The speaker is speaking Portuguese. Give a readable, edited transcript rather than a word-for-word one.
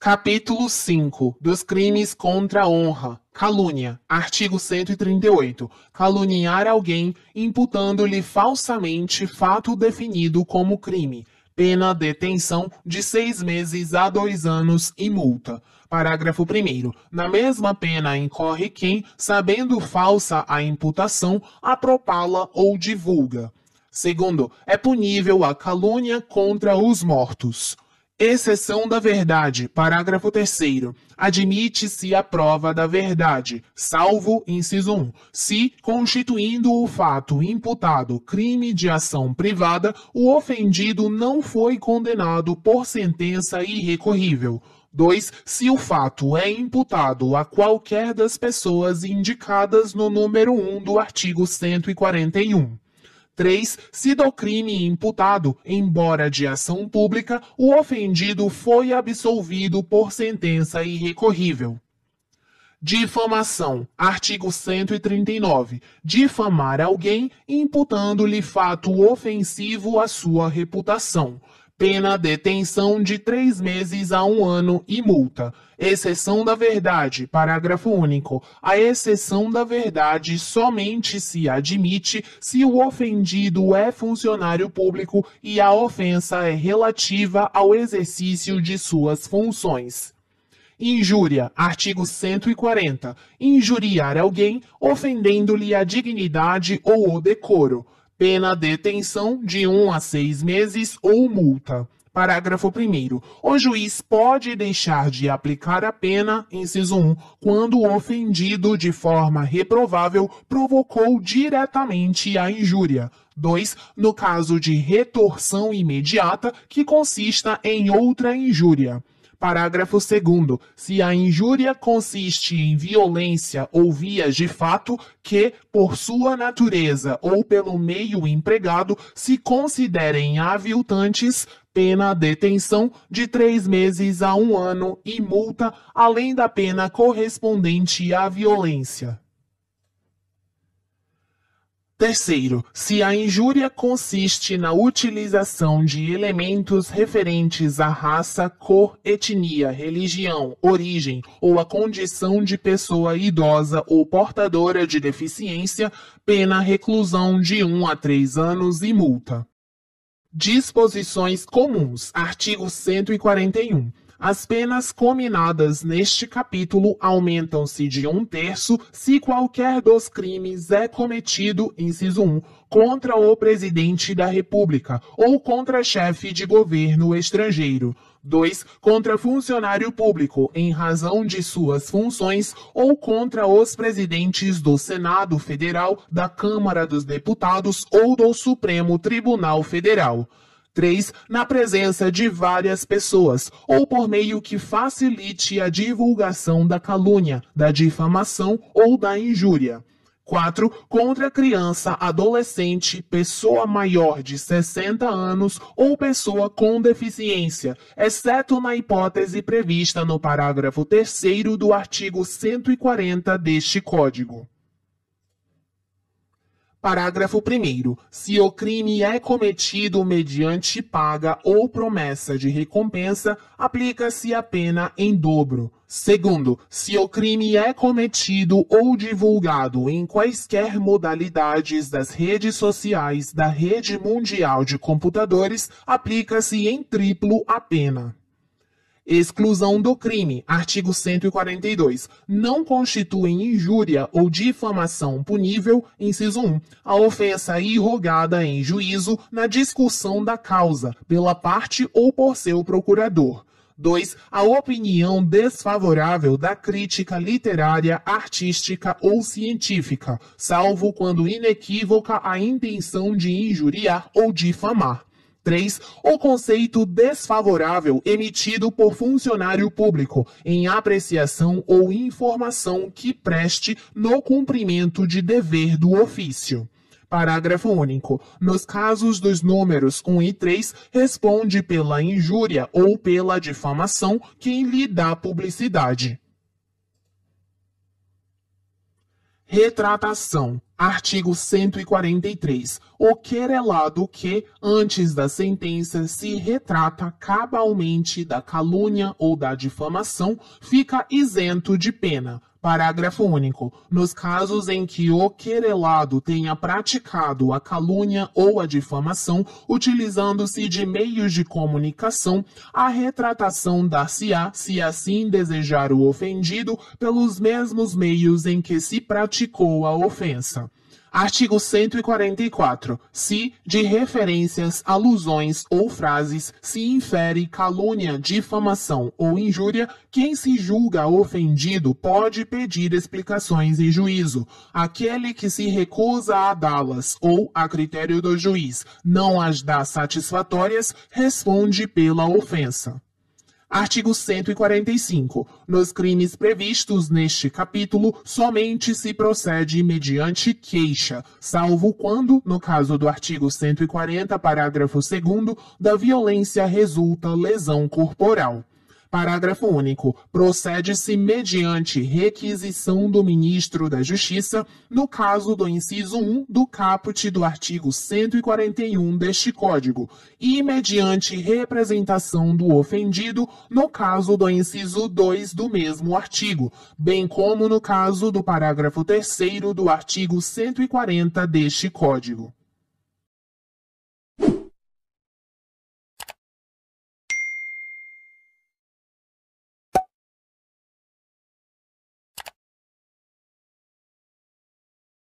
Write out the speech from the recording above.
Capítulo 5 dos crimes contra a honra. Calúnia. Artigo 138. Caluniar alguém imputando-lhe falsamente fato definido como crime. Pena detenção de 6 meses a 2 anos e multa. Parágrafo 1º. Na mesma pena incorre quem, sabendo falsa a imputação, apropala ou divulga. Segundo, é punível a calúnia contra os mortos. Exceção da verdade. Parágrafo 3º. Admite-se a prova da verdade, salvo, inciso 1, se, constituindo o fato imputado crime de ação privada, o ofendido não foi condenado por sentença irrecorrível. 2. Se o fato é imputado a qualquer das pessoas indicadas no número 1 do artigo 141. 3. Se do crime imputado, embora de ação pública, o ofendido foi absolvido por sentença irrecorrível. Difamação. Artigo 139. Difamar alguém imputando-lhe fato ofensivo à sua reputação. Pena detenção de 3 meses a 1 ano e multa. Exceção da verdade. Parágrafo único. A exceção da verdade somente se admite se o ofendido é funcionário público e a ofensa é relativa ao exercício de suas funções. Injúria. Artigo 140. Injuriar alguém ofendendo-lhe a dignidade ou o decoro. Pena detenção de 1 a 6 meses ou multa. Parágrafo 1º. O juiz pode deixar de aplicar a pena, inciso 1, quando o ofendido, de forma reprovável, provocou diretamente a injúria. 2. No caso de retorção imediata que consista em outra injúria. Parágrafo 2º. Se a injúria consiste em violência ou vias de fato que, por sua natureza ou pelo meio empregado, se considerem aviltantes, pena detenção de 3 meses a 1 ano e multa, além da pena correspondente à violência. Terceiro, se a injúria consiste na utilização de elementos referentes à raça, cor, etnia, religião, origem ou a condição de pessoa idosa ou portadora de deficiência, pena reclusão de 1 a 3 anos e multa. Disposições comuns. Artigo 141. As penas cominadas neste capítulo aumentam-se de 1/3 se qualquer dos crimes é cometido, inciso 1, contra o presidente da República ou contra chefe de governo estrangeiro. 2. Contra funcionário público, em razão de suas funções, ou contra os presidentes do Senado Federal, da Câmara dos Deputados ou do Supremo Tribunal Federal. 3. Na presença de várias pessoas, ou por meio que facilite a divulgação da calúnia, da difamação ou da injúria. 4. Contra criança, adolescente, pessoa maior de 60 anos ou pessoa com deficiência, exceto na hipótese prevista no parágrafo 3º do artigo 140 deste Código. Parágrafo 1º. Se o crime é cometido mediante paga ou promessa de recompensa, aplica-se a pena em dobro. Segundo, se o crime é cometido ou divulgado em quaisquer modalidades das redes sociais da rede mundial de computadores, aplica-se em triplo a pena. Exclusão do crime. Artigo 142. Não constituem injúria ou difamação punível, inciso 1, a ofensa irrogada em juízo na discussão da causa, pela parte ou por seu procurador. 2. A opinião desfavorável da crítica literária, artística ou científica, salvo quando inequívoca a intenção de injuriar ou difamar. 3. O conceito desfavorável emitido por funcionário público em apreciação ou informação que preste no cumprimento de dever do ofício. Parágrafo único. Nos casos dos números 1 e 3, responde pela injúria ou pela difamação quem lhe dá publicidade. Retratação. Artigo 143. O querelado que, antes da sentença, se retrata cabalmente da calúnia ou da difamação, fica isento de pena. Parágrafo único. Nos casos em que o querelado tenha praticado a calúnia ou a difamação, utilizando-se de meios de comunicação, a retratação dar-se-á, se assim desejar o ofendido, pelos mesmos meios em que se praticou a ofensa. Artigo 144. Se, de referências, alusões ou frases, se infere calúnia, difamação ou injúria, quem se julga ofendido pode pedir explicações em juízo. Aquele que se recusa a dá-las ou, a critério do juiz, não as dá satisfatórias, responde pela ofensa. Artigo 145. Nos crimes previstos neste capítulo, somente se procede mediante queixa, salvo quando, no caso do artigo 140, parágrafo 2º, da violência resulta lesão corporal. Parágrafo único. Procede-se mediante requisição do Ministro da Justiça, no caso do inciso 1 do caput do artigo 141 deste Código, e mediante representação do ofendido, no caso do inciso 2 do mesmo artigo, bem como no caso do parágrafo 3º do artigo 140 deste Código.